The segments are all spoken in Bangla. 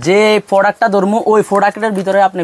যে প্রোডাক্টটা ধরমু ওই প্রোডাক্টের ভিতরে আপনি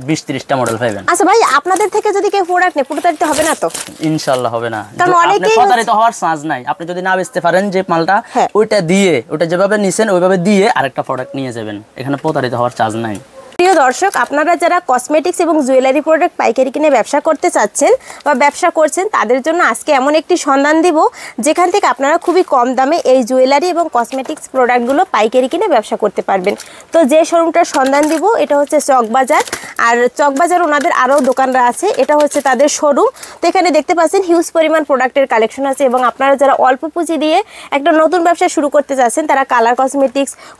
20-30টা মডেল পাবেন। আচ্ছা ভাই, আপনাদের থেকে যদি কেউ প্রোডাক্ট নেয় প্রতারিত হবে না তো? ইনশাআল্লাহ হবে না, কারণ আপনি প্রতারিত হওয়ার চান্স নাই। আপনি যদি না বেচতে পারেন যে মালটা, ওইটা যেভাবে নিছেন ওইভাবে দিয়ে আরেকটা প্রোডাক্ট নিয়ে যাবেন, এখানে প্রতারিত হওয়ার চান্স নাই। প্রিয় দর্শক, আপনারা যারা কসমেটিক্স এবং জুয়েলারি প্রোডাক্ট পাইকারি কিনে ব্যবসা করতে চাচ্ছেন বা ব্যবসা করছেন, তাদের জন্য আজকে এমন একটি সন্ধান দিব যেখান থেকে আপনারা খুবই কম দামে এই জুয়েলারি এবং কসমেটিক্স প্রোডাক্টগুলো পাইকারি কিনে ব্যবসা করতে পারবেন। তো যে শোরুমটার সন্ধান দিব এটা হচ্ছে চকবাজার, আর চকবাজার ওনাদের আরও দোকানরা আছে, এটা হচ্ছে তাদের শোরুম। তো এখানে দেখতে পাচ্ছেন হিউজ পরিমাণ প্রোডাক্টের কালেকশন আছে, এবং আপনারা যারা অল্প পুঁজি দিয়ে একটা নতুন ব্যবসা শুরু করতে চাচ্ছেন, তারা কালার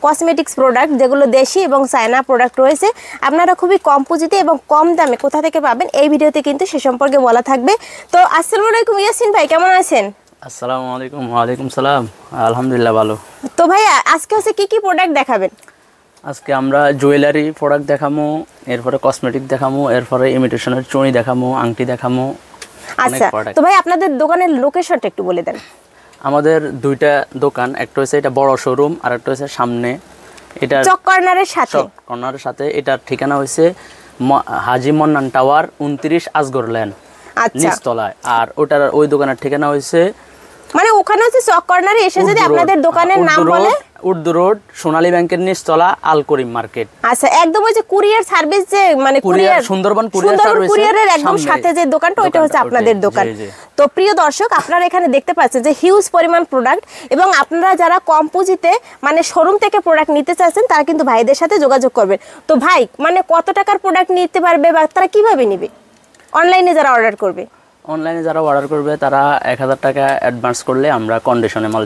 কসমেটিক্স প্রোডাক্ট যেগুলো দেশি এবং চায়না প্রোডাক্ট রয়েছে, আপনারা খুবই কম পুঁজিতে এবং কম দামে কোথা থেকে পাবেন এই ভিডিওতে কিন্তু সে সম্পর্কে বলা থাকবে। তো আসসালামু আলাইকুম ইয়াসিন ভাই, কেমন আছেন? আসসালামু আলাইকুম। ওয়ালাইকুম সালাম, আলহামদুলিল্লাহ ভালো। তো ভাই আজকে হচ্ছে কি প্রোডাক্ট দেখাবেন? আজকে আমরা জুয়েলারি প্রোডাক্ট দেখামু, এরপরে কসমেটিক দেখামু, এরপরে ইমিটেশনের চুড়ি দেখামু, আংটি দেখামু। আচ্ছা, তো ভাই আপনাদের দোকানের লোকেশনটা একটু বলে দেন। আমাদের দুইটা দোকান, একটা হচ্ছে এটা বড় শোরুম, আর একটা হচ্ছে সামনে এটা চক কর্নারের সাথে। এটার ঠিকানা হচ্ছে হাজী মন্নান টাওয়ার 29 আসগর লেন, নিচতলায়। আর ওই দোকানের ঠিকানা হচ্ছে মানে ওখানে হচ্ছে চক কর্নারে এসে যদি আপনাদের দোকানের নাম বলে, উর্দু রোড, সোনালী ব্যাংকের নিচতলা, আল করিম মার্কেট। আচ্ছা, একদম ওই যে কুরিয়ার সার্ভিস, যে মানে কুরিয়ার সুন্দরবন কুরিয়ারের একদম সাথে যে দোকানটা, ওইটা হচ্ছে আপনাদের দোকান। তো প্রিয় দর্শক, আপনারা এখানে দেখতে পাচ্ছেন যে হিউজ পরিমাণ প্রোডাক্ট, এবং আপনারা যারা কম পুঁজিতে মানে শোরুম থেকে প্রোডাক্ট নিতে চাচ্ছেন তারা কিন্তু ভাইদের সাথে যোগাযোগ করবেন। তো ভাই মানে কত টাকার প্রোডাক্ট নিতে পারবে বা তারা কিভাবে নেবে? অনলাইনে যারা অর্ডার করবে তারা 1000 টাকা অ্যাডভান্স করলে আমরা কন্ডিশনে মাল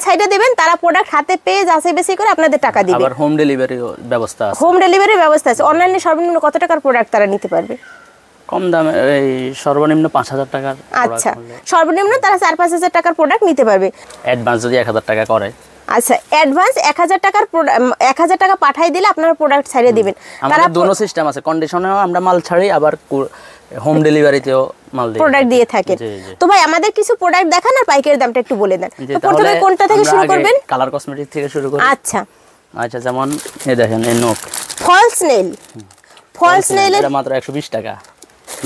ছাড়ে দেবেন, তারা প্রোডাক্ট হাতে পেয়ে যাচাই বাছাই করে আপনাদের টাকা দিবে। আবার হোম ডেলিভারি ব্যবস্থা আছে। অনলাইনে সর্বনিম্ন কত টাকার প্রোডাক্ট তারা নিতে পারবে? কম দামে এই সর্বনিম্ন 5000 টাকার। আচ্ছা, সর্বনিম্ন তারা 4-5 হাজার টাকার প্রোডাক্ট নিতে পারবে অ্যাডভান্স যদি 1000 টাকা করে। আচ্ছা, অ্যাডভান্স 1000 টাকা পাঠিয়ে দিলে আপনারা প্রোডাক্ট ছাড়িয়ে দিবেন। আমাদের দুটো সিস্টেম আছে, কন্ডিশনেও আমরা মাল ছাড়ি, আবার হোম ডেলিভারিতেও মাল দিই, প্রোডাক্ট দিয়ে থাকেন। তো ভাই আমাদের কিছু প্রোডাক্ট দেখান আর পাইকারি দামটা একটু বলে দেন। তো প্রথমে কোনটা থেকে শুরু করবেন? কালার কসমেটিক থেকে শুরু করি। আচ্ছা, যেমন এই দেখেন, এই নোক ফলস নেইল এটা মাত্র 120 টাকা,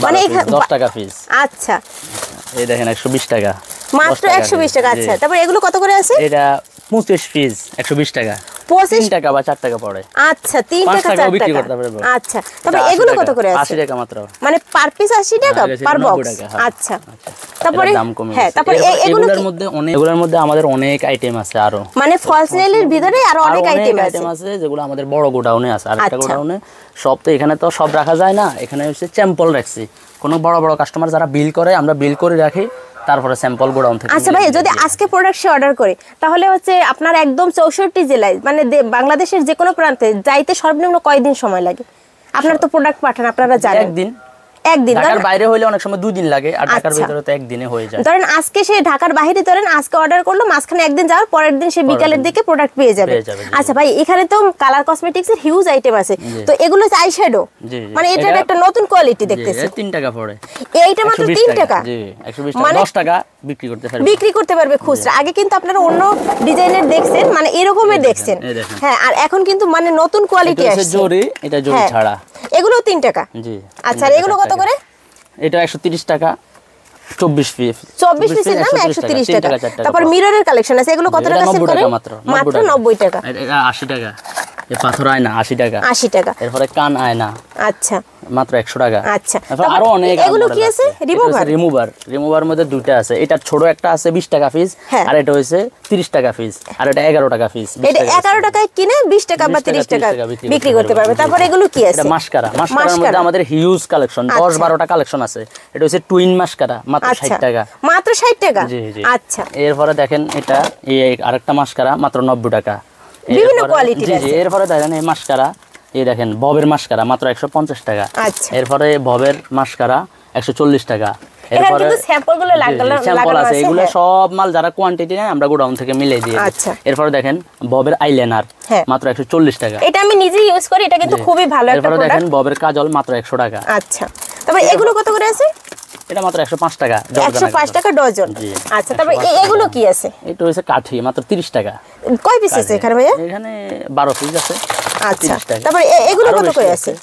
মানে 10 টাকা পিস। আচ্ছা, এই দেখেন 120 টাকা, মাত্র 120 টাকা। আচ্ছা, তারপর এগুলো কত করে আছে? এটা 25 পিস 120 টাকা, 25 টাকা বা 4 টাকা পড়ে। আচ্ছা, 3 টাকা 4 টাকা বিক্রি করতে পারবে। আচ্ছা, তারপর এগুলো কত করে আছে? 80 টাকা মাত্র, মানে পার পিস 80 টাকা পার বক্স। আচ্ছা, তারপরে তারপর এগুলোর মধ্যে আমাদের অনেক আইটেম আছে আরো, মানে ফলস নেইলের ভিতরে আরো অনেক আইটেম আছে যেগুলো আমাদের বড় গোডাউনে আছে। আর একটা গোডাউনে সব তো এখানে তো সব রাখা যায় না, এখানে হচ্ছে স্যাম্পল রাখছি। কোনো বড় বড় কাস্টমার যারা বিল করে, আমরা বিল করে রাখি, তারপরে স্যাম্পল গোডাউন থেকে। আচ্ছা ভাই, যদি আজকে প্রোডাক্ট সে অর্ডার করে, তাহলে হচ্ছে আপনার একদম 64 জেলায় মানে বাংলাদেশের যে কোনো প্রান্তে যাইতে সর্বনিম্ন কয়দিন সময় লাগে? আপনারা তো প্রোডাক্ট পাঠান, আপনারা জানেন। একদিন। ঢাকার বাইরে হইলে অনেক সময় 2 দিন লাগে, আর ঢাকার ভিতরে তো একদিনে হয়ে যায়। ধরেন আজকে সে ঢাকার বাইরে আজকে অর্ডার করলো, মাঝখানে একদিন যাওয়ার পরের দিন সে বিকালের দিকে প্রোডাক্ট পেয়ে যাবে। আচ্ছা ভাই, এখানে তো কালার কসমেটিক্সের হিউজ আইটেম আছে, তো এগুলো আই শ্যাডো, মানে এটার একটা নতুন কোয়ালিটি দেখতেছি। 3 টাকা পড়ে, এইটা মাত্র 3 টাকা। জি, 120 টাকা, 10 টাকা বিক্রি করতে পারবে খুচরা। আগে কিন্তু আপনারা অন্য ডিজাইনের দেখছেন, মানে এরকমের দেখছেন, হ্যাঁ, আর এখন কিন্তু মানে নতুন কোয়ালিটি আসছে। জরি, এটা জরি ছাড়া এগুলো 3 টাকা। জি। আচ্ছা, আর এগুলো কত করে? এটা 130 টাকা, 24 পিসের দাম 130 টাকা। তারপর মিররের কালেকশন আছে, এগুলো কত টাকা সেল করে? মাত্র 90 টাকা। এটা 80 টাকা। এই পাথর আয়না 80 টাকা। 80 টাকা। এরপরে কান আয়না, আচ্ছা, মাত্র 100 টাকা। আচ্ছা, আরো অনেক। এগুলো কি আছে? রিমুভার মধ্যে দুইটা আছে, এটা ছোট একটা আছে 20 টাকা পিস, আর এটা হইছে 30 টাকা পিস, আর এটা 11 টাকা পিস। এটা 11 টাকায় কিনে 20 টাকা বা 30 টাকা বিক্রি করতে পারবে। তারপর এগুলো কি আছে? এটা মাস্কারার মধ্যে আমাদের হিউজ কালেকশন, 10-12টা কালেকশন আছে। এটা হচ্ছে টুইন মাস্কারা, মাত্র 60 টাকা। মাত্র 60 টাকা। জি জি। আচ্ছা, এরপরে দেখেন এটা এই আরেকটা মাস্কারা, মাত্র 90 টাকা। বিভিন্ন কোয়ালিটির আছে। এরপরে দেখেন এই মাস্কারা, এই দেখেন ববের মাস্কারা, মাত্র 150 টাকা। আচ্ছা, এরপরে ববের মাস্কারা 140 টাকা। এরপরে স্যাম্পলগুলো লাগানো আছে, এগুলো সব মাল যারা কোয়ান্টিটি নেয় আমরা গোডাউন থেকে মিলিয়ে দিই। আচ্ছা, এরপরে দেখেন ববের আইলাইনার, মাত্র 140 টাকা। এটা আমি নিজে ইউজ করি, এটা কিন্তু খুবই ভালো একটা প্রোডাক্ট। এরপরে দেখেন ববের কাজল, মাত্র 100 টাকা। আচ্ছা, তারপর এগুলো কত করে আছে? এটা মাত্র 105 টাকা, 105 টাকা ডজন। আচ্ছা, তারপর এগুলো কি আছে? এটা হচ্ছে কাঠি, মাত্র 30 টাকা। কয় পিস আছে এখানে ভাইয়া? এখানে 12 পিস আছে। আচ্ছা 30 টাকা। তারপরে এগুলো আরো কত বেশি করে আছে?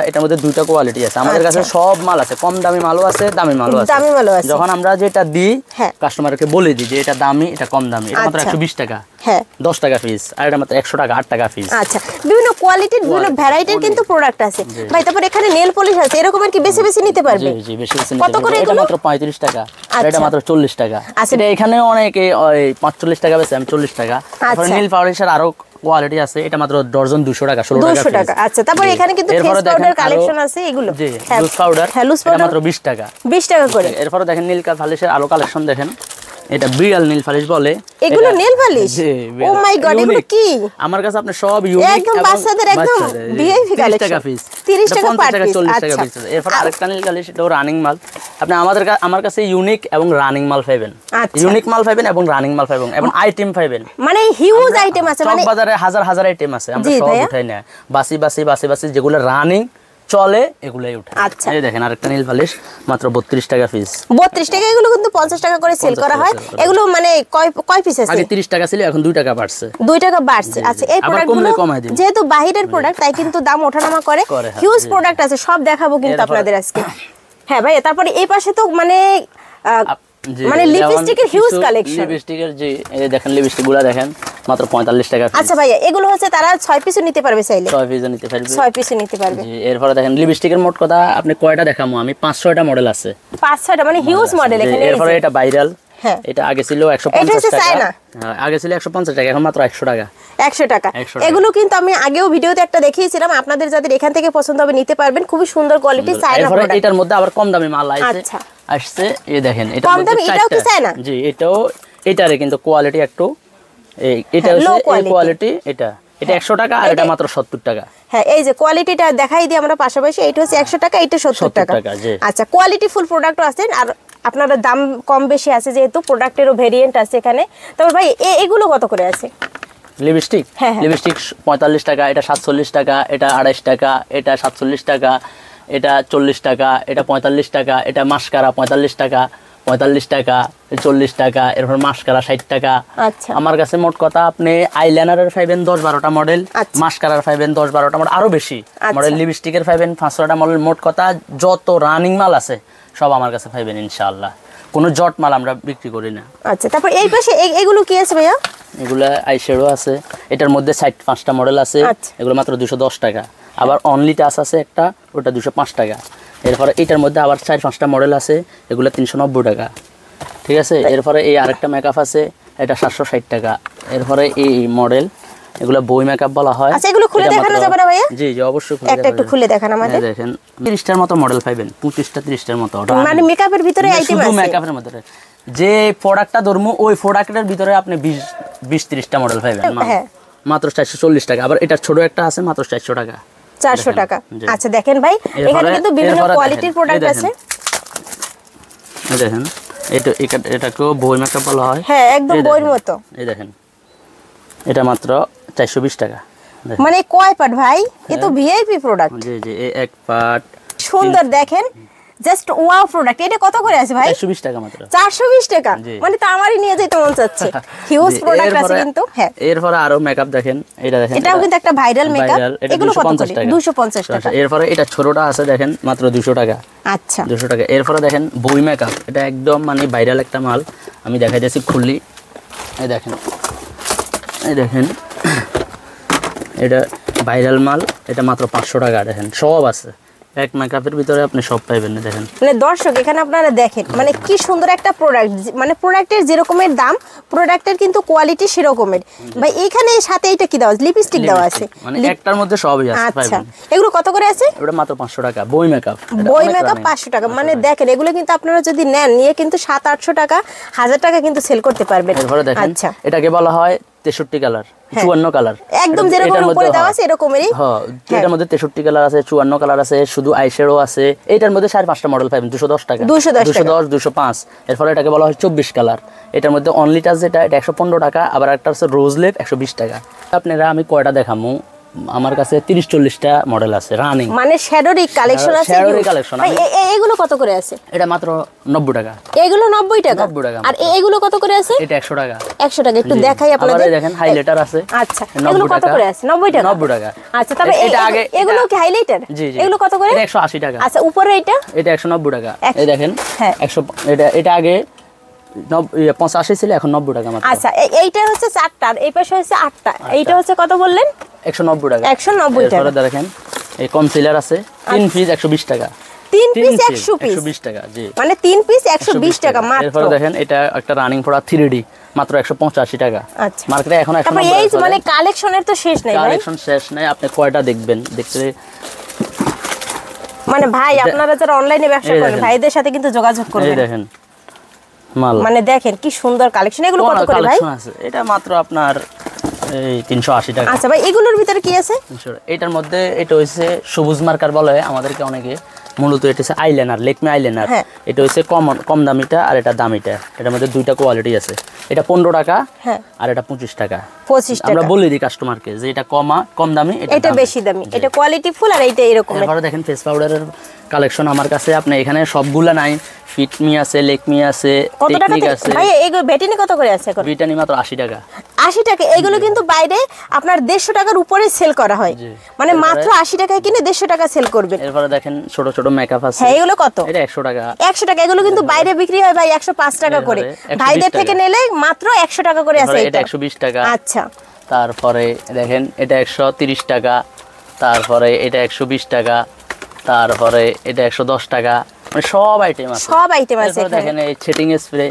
এটার মধ্যে দুইটা কোয়ালিটি আছে আমাদের কাছে, সব মাল আছে, কম দামি মালও আছে, দামি মালও আছে। দামি মালও আছে। যখন আমরা যেটা দিই হ্যাঁ। কাস্টমারকে বলে দিই যে এটা দামি, এটা কম দামি, এটা মাত্র 120 টাকা, হ্যাঁ 10 টাকা পিস, আর এটা মাত্র 100 টাকা, 8 টাকা পিস। আচ্ছা বিভিন্ন কোয়ালিটির বিভিন্ন ভ্যারাইটির কিন্তু প্রোডাক্ট আছে ভাই। তারপর এখানে নেল পলিশ আছে, এরকমের কি বেশি বেশি নিতে পারবে? জি বেশি বেশি কত করে এটা এগুলো? মাত্র 35 টাকা, আর এটা মাত্র 40 টাকা। আচ্ছা। এটা এখানে অনেকে 45 টাকা বেচে, আমি 40 টাকা। তারপরে নীল পলিশের আরো কোয়ালিটি আছে, এটা মাত্র ডজন 200 টাকা, 16 টাকা 200 টাকা। আচ্ছা তারপর এখানে কিন্তু ফেস পাউডার কালেকশন আছে এগুলো। জি লুজ পাউডার, লুজ এটা পাউডার মাত্র 20 টাকা 20 টাকা করে। এরপরে দেখেন নীল পলিশের আলো কালেকশন দেখেন, এটা বিড়াল নীল পলিশ বলে। এগুলো নেল পলিশ? জি ও মাই গড, এগুলো কি? আমার কাছে আপনি সব ইউনিক একদম বাচ্চাদের একদম ভিআইপি 30 কালেকশন। টাকা পিস, 30 টাকা পার 40 টাকা আচ্ছা পিস। এরপর আরেকটা নীল পলিশ, এটাও রানিং মাল। আপনি আমার কাছে ইউনিক এবং রানিং মাল পাবেন, আচ্ছা। ইউনিক মাল পাবেন এবং রানিং মাল পাবেন এবং আইটেম পাবেন। মানে হিউজ আইটেম আছে, চক মানে বাজারে হাজার হাজার আইটেম আছে, আমরা জি সব ভাইয়া। উঠাই না, বাসি যেগুলো রানিং চলে এগুলাই উঠাই। আচ্ছা। এই দেখেন আরেকটা নীল পলিশ মাত্র 32 টাকা পিস। 32 টাকা। এগুলো কিন্তু 50 টাকা করে সেল করা হয়। এগুলো মানে কয় পিস আছে? আগে 30 টাকা ছিল, এখন 2 টাকা বাড়ছে। 2 টাকা বাড়ছে। আচ্ছা এই আবার প্রোডাক্টগুলো কমলে কমায় দিন। যেহেতু বাহিরের প্রোডাক্ট তাই কিন্তু দাম ওঠানামা করে। হ্যাঁ, হিউজ প্রোডাক্ট আছে, সব দেখাবো কিন্তু আপনাদের আজকে। হ্যাঁ ভাই, তারপরে এই পাশে তো মানে মানে লিপস্টিকের হিউজ কালেকশন। লিপস্টিকের যে এই দেখেন লিপস্টিকগুলো দেখেন মাত্র 45 টাকা পিস। আচ্ছা ভাইয়া, এগুলো হচ্ছে তারা 6 পিসও নিতে পারবে চাইলে? 6 পিসও নিতে পারবে। 6 পিসও নিতে পারবে। জি এরপরে দেখেন লিপস্টিকের মোট কথা আপনি কয়টা দেখামু, আমি 5-6টা মডেল আছে। 5-6টা মানে হিউজ মডেল এখানে। এরপরে এটা ভাইরাল, হ্যাঁ এটা আগে ছিল এটা 150 হচ্ছে টাকা। চায়না। হ্যাঁ আগে ছিল 150 টাকা, এখন মাত্র 100 টাকা। 100 টাকা। 100 টাকা। এগুলো কিন্তু আমি আগেও ভিডিওতে একটা দেখিয়েছিলাম, আপনাদের যাদের এখান থেকে পছন্দ হবে নিতে পারবেন। খুবই সুন্দর কোয়ালিটি চায়না এরপরে প্রোডাক্ট। এটার মধ্যে আবার কম দামি মাল আছে। আচ্ছা। আসছে এই দেখেন, এটা কম দামি, এটাও কি চায়না? জি এটারে কিন্তু কোয়ালিটি একটু এটা low হচ্ছে এই quality। কোয়ালিটি, এটা 100 টাকা আর এটা মাত্র 70 টাকা। হ্যাঁ এই যে কোয়ালিটিটা দেখাই দিই আমরা পাশাপাশি। এটা হচ্ছে 100 টাকা, এটা 70 টাকা। জি। আচ্ছা কোয়ালিটি ফুল প্রোডাক্টও আছে, আর আপনারা দাম কম বেশি আছে যেহেতু প্রোডাক্টেরও ভেরিয়েন্ট আছে এখানে। তবে ভাই এগুলো কত করে আছে? লিপস্টিক হ্যাঁ, হ্যাঁ। লিপস্টিক 45 টাকা, এটা 47 টাকা, এটা 28 টাকা, এটা 47 টাকা, এটা 40 টাকা, এটা 45 টাকা, এটা মাস্কারা 45 টাকা, 45 টাকা, 40 টাকা, এরপর মাস্কারা 60 টাকা। আচ্ছা। আমার কাছে মোট কথা আপনি আইলাইনারের পাইবেন 10-12টা মডেল, আচ্ছা। মাস্কারার পাইবেন 10-12টা মডেল, আরো বেশি আচ্ছা। মডেল, লিপস্টিকের পাইবেন 5-6টা মডেল। মোট কথা যত রানিং মাল আছে সব আমার কাছে পাইবেন ইনশাআল্লাহ। কোনো জট মাল আমরা বিক্রি করি না। আচ্ছা তারপর এই পাশে এগুলো কি আছে ভাইয়া? এগুলা আইশ্যাডো আছে, এটার মধ্যে 5টা মডেল আছে। আচ্ছা। এগুলো মাত্র 210 টাকা। আবার অনলি টাচ আছে একটা, ওটা 205 টাকা। এরপরে এটার মধ্যে আবার 4-5টা মডেল আছে, এগুলো 390 টাকা। ঠিক আছে। এরপরে এই আরেকটা মেকআপ আছে, এটা 760 টাকা। এরপরে এই মডেল, এগুলো বই মেকআপ বলা হয়। আচ্ছা এগুলো খুলে এটা দেখানো মাত্র- যাবে না ভাইয়া? জি জি অবশ্যই খুলে একটা একটু খুলে দেখান আমাদের। দেখেন 30টার মতো মডেল পাইবেন, 25টা-30টার মতো। মানে মেকআপের ভিতরে আইটেম শুধু আছে? মেকআপের মধ্যে যে প্রোডাক্টটা ধরমু ওই প্রোডাক্টের ভিতরে আপনি 20-30টা মডেল পাইবেন হ্যাঁ। মাত্র 440 টাকা। আবার এটা ছোট একটা আছে মাত্র 400 টাকা। 400 টাকা। জি। আচ্ছা দেখেন ভাই, এখানে কিন্তু বিভিন্ন কোয়ালিটির প্রোডাক্ট আছে। এই দেখেন এটাকেও বই মেকআপ বলা হয়। হ্যাঁ একদম বইয়ের মতো। এই দেখেন এটা মাত্র 420 টাকা। মানে কয় পার্ট ভাই? এ তো ভিআইপি প্রোডাক্ট। জি জি এই এক পার্ট সুন্দর দেখেন, জাস্ট ওয়াও প্রোডাক্ট। এটা কত করে আছে ভাই? 420 টাকা মাত্র। 420 টাকা? জি। মানে তো আমারই নিয়ে যেতে মন চাচ্ছে। হিউজ প্রোডাক্ট আছে কিন্তু। হ্যাঁ এরপরে আরো মেকআপ দেখেন, এটা দেখেন এটাও কিন্তু একটা ভাইরাল মেকআপ। এগুলো কত করে? 250 টাকা। এরপরে এটা ছোটটা আছে দেখেন মাত্র 200 টাকা। আচ্ছা 200 টাকা। এরপরে দেখেন বই মেকআপ, এটা একদম মানে ভাইরাল একটা মাল, আমি দেখাই দিয়েছি খুললি। এই দেখেন এটা ভাইরাল মাল, এটা মাত্র 500 টাকা। দেখেন সব আছে, এক মেকআপের ভিতরে আপনি সব পাইবেন। দেখেন মানে দর্শক এখানে আপনারা দেখেন মানে কি সুন্দর একটা প্রোডাক্ট। মানে প্রোডাক্টের যেরকমের দাম, প্রোডাক্টের কিন্তু কোয়ালিটি সেরকমের। ভাই এখানে সাথে এটা কি দেওয়া আছে? লিপস্টিক দেওয়া আছে। মানে একটার মধ্যে সবই আছে আচ্ছা পাইবেন। এগুলো কত করে আছে? এটা মাত্র 500 টাকা বই মেকআপ। বই মেকআপ 500 টাকা। মানে দেখেন এগুলো কিন্তু আপনারা যদি নেন নিয়ে কিন্তু 700-800 টাকা 1000 টাকা কিন্তু সেল করতে পারবেন। এরপরে দেখেন আচ্ছা এটাকে বলা হয় 63 কালার, 54 কালার। একদম যেরকম উপরে দেওয়া আছে এরকমেরই। হ্যাঁ এটার মধ্যে 63 কালার আছে, 54 কালার আছে, শুধু আইশ্যাডো আছে। এটার মধ্যে 4-5টা মডেল পাবেন 210 টাকা। 210, 205। এরপরে এটাকে বলা হয় 24 কালার। এটার মধ্যে অনলি টাচ যেটা, এটা 115 টাকা। আবার একটা আছে রোজ লেপ 120 টাকা। আপনারা আমি কয়টা দেখামু আমার কাছে 30-40টা মডেল আছে রানিং। মানে শ্যাডোরি কালেকশন আছে, শ্যাডোরি কালেকশন। এগুলো কত করে আছে? এটা মাত্র 90 টাকা। এগুলো 90 টাকা। 90 টাকা। আর এগুলো কত করে আছে? এটা 100 টাকা। 100 টাকা। একটু দেখাই আপনাদের। আবার দেখেন হাইলাইটার আছে। আচ্ছা, এগুলো কত করে আছে? 90 টাকা। 90 টাকা। আচ্ছা, তবে এটা আগে এগুলো কি হাইলাইটার? জি জি। এগুলো কত করে? এটা 180 টাকা। আচ্ছা, উপরে এটা? এটা 190 টাকা। এই দেখেন। হ্যাঁ। 100 এটা আগে 85 ছিল, এখন 90 টাকা মাত্র। আচ্ছা, এইটা হচ্ছে 4টা, এই পাশে হচ্ছে 8টা। এইটা হচ্ছে কত বললেন? 190 টাকা। 190 টাকা। এরপরে দেখেন এই কনসিলার আছে 3 পিস 120 টাকা। 3 পিস 120 টাকা। জি। মানে 3 পিস 120 টাকা মাত্র। এরপরে দেখেন এটা একটা রানিং প্রোডাক্ট 3D মাত্র 185 টাকা। আচ্ছা, মার্কেটে এখন 190 তারপর এই মানে কালেকশনের তো শেষ নাই ভাই। কালেকশন শেষ নাই, আপনি কয়টা দেখবেন দেখতে। মানে ভাই আপনারা যারা অনলাইনে ব্যবসা করেন ভাইদের সাথে কিন্তু যোগাযোগ করবেন। এই দেখেন মাল, মানে দেখেন কি সুন্দর কালেকশন। এগুলো কত করে ভাই? কালেকশন আছে এটা মাত্র আপনার এই 380 টাকা। আচ্ছা ভাই, এগুলোর ভিতরে কি আছে? এটার মধ্যে এটা হইছে সবুজ মার্কার বলে আমাদেরকে অনেকে, মূলত এটা হচ্ছে আইলাইনার, লেকমি আইলাইনার। এটা হচ্ছে কম দামিটা আর এটা দামিটা। এটার মধ্যে দুইটা কোয়ালিটি আছে। এটা 15 টাকা আর এটা 25 টাকা। 25 টাকা। আমরা বলে দিই কাস্টমারকে যে এটা কম দামি, এটা বেশি দামি, এটা কোয়ালিটি ফুল আর এটা এরকম। এবারে দেখেন ফেস পাউডারের কালেকশন আমার কাছে আপনি এখানে সবগুলা নাই। ফিটমি আছে, লেকমি আছে, টেকনিক আছে। ভাই এগুলো বেটিনি কত করে আছে এখন? বেটিনি মাত্র 80 টাকা। 80 টাকা। এগুলো কিন্তু বাইরে আপনার 150 টাকার উপরে সেল করা হয়। মানে মাত্র 80 টাকায় কিনে 150 টাকা সেল করবেন। এরপরে দেখেন ছোট ছোট মেকআপ আছে। হ্যাঁ, এগুলো কত? এটা 100 টাকা। 100 টাকা। এগুলো কিন্তু বাইরে বিক্রি হয় ভাই 105 টাকা করে। ভাইদের থেকে নিলে মাত্র 100 টাকা করে আছে এটা 120 টাকা। আচ্ছা, তারপরে দেখেন এটা 130 টাকা। তারপরে এটা 120 টাকা। তারপরে এটা 110 টাকা। মানে সব আইটেম আছে, সব আইটেম আছে। দেখেন এই সেটিং স্প্রে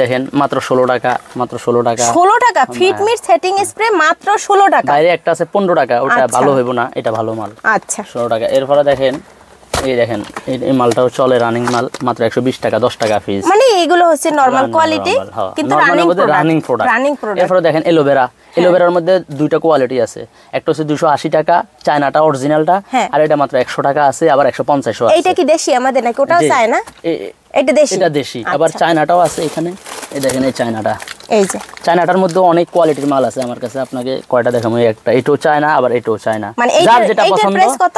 দেখেন মাত্র 16 টাকা। মাত্র 16 টাকা। 16 টাকা ফিটমিট সেটিং স্প্রে মাত্র 16 টাকা। বাইরে একটা আছে 15 টাকা, ওটা ভালো হইব না, এটা ভালো মাল। আচ্ছা, 16 টাকা। এরপরে দেখেন এই দেখেন এই মালটাও চলে রানিং মাল, মাত্র 120 টাকা, 10 টাকা পিস। মানে এগুলো হচ্ছে নরমাল কোয়ালিটি কিন্তু রানিং প্রোডাক্ট। এরপরে দেখেন এলোভেরার মধ্যে দুইটা কোয়ালিটি আছে। একটা হচ্ছে 280 টাকা চায়নাটা অরিজিনালটা, আর এটা মাত্র 100 টাকা আছে, আবার 150 আছে। এইটা কি দেশি আমাদের নাকি ওটাও চায়না? এটা দেশি। এটা দেশি। আবার চায়নাটাও আছে এখানে। এই দেখেন এই চায়নাটা, এই যে চায়নাটার মধ্যে অনেক কোয়ালিটির মাল আছে আমার কাছে। আপনাকে কয়টা দেখাবো, একটা এটাও চায়না, আবার এটাও চায়না। মানে যার যেটা পছন্দ। প্রাইস কত?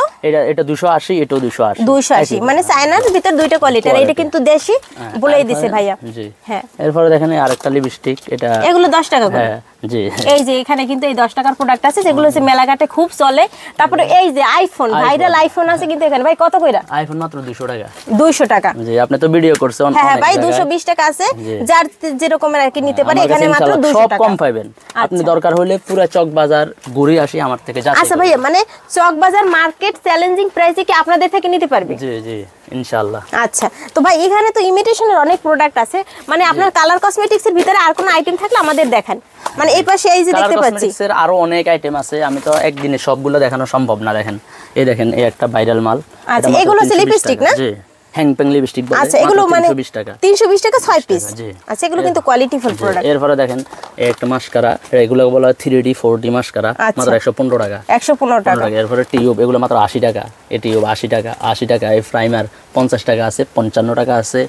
এটা 280, এটাও 280। 280 মানে চায়নার ভিতর দুইটা কোয়ালিটি, আর এটা কিন্তু দেশি বলেই দিছে ভাইয়া। জি। হ্যাঁ, এরপরে দেখেন আরেকটা লিপস্টিক, এটা এগুলো 10 টাকা করে। হ্যাঁ জি। এই যে এখানে কিন্তু এই 10 টাকার প্রোডাক্ট আছে যেগুলো হচ্ছে মেলাঘাটে খুব চলে। তারপরে এই যে আইফোন, ভাইরাল আইফোন আছে কিন্তু এখানে। ভাই কত কইরা? আইফোন মাত্র 200 টাকা। 200 টাকা। জি, আপনি তো ভিডিও করছেন অনেক। হ্যাঁ ভাই, 220 টাকা আছে, যার যেরকমের আর কি নিতে পারে। এখানে মাত্র 200 সব টাকা। কম পাবেন আপনি। দরকার হলে পুরো চক বাজার ঘুরে আসি আমার থেকে যাচাই। আচ্ছা ভাইয়া, মানে চক বাজার মার্কেট চ্যালেঞ্জিং প্রাইসে কি আপনাদের থেকে নিতে পারবে? জি জি, ইনশাআল্লাহ। আচ্ছা, তো ভাই এখানে তো ইমিটেশনের অনেক প্রোডাক্ট আছে। মানে আপনার কালার কসমেটিক্স এর ভিতরে আর কোন আইটেম থাকলে আমাদের দেখান। মানে এই পাশে এই যে দেখতে পাচ্ছি এর আরো অনেক আইটেম আছে, আমি তো একদিনে সবগুলো দেখানো সম্ভব না। দেখেন এই দেখেন এই একটা ভাইরাল মাল। আচ্ছা, এগুলো হচ্ছে লিপস্টিক না? জি, হ্যাংপেং লিপস্টিক বলে। আচ্ছা, এগুলো মানে 320 টাকা। 320 টাকা 6 পিস। আচ্ছা, এগুলো কিন্তু কোয়ালিটি ফুল প্রোডাক্ট। এরপরে দেখেন এই একটা মাস্কারা, এগুলো বলা হয় 3D 4D মাস্কারা, মাত্র 115 টাকা। 115 টাকা। এরপরে টিউব, এগুলো মাত্র 80 টাকা। এই টিউব 80 টাকা। 80 টাকা। এই প্রাইমার 50 টাকা আছে, 55 টাকা আছে,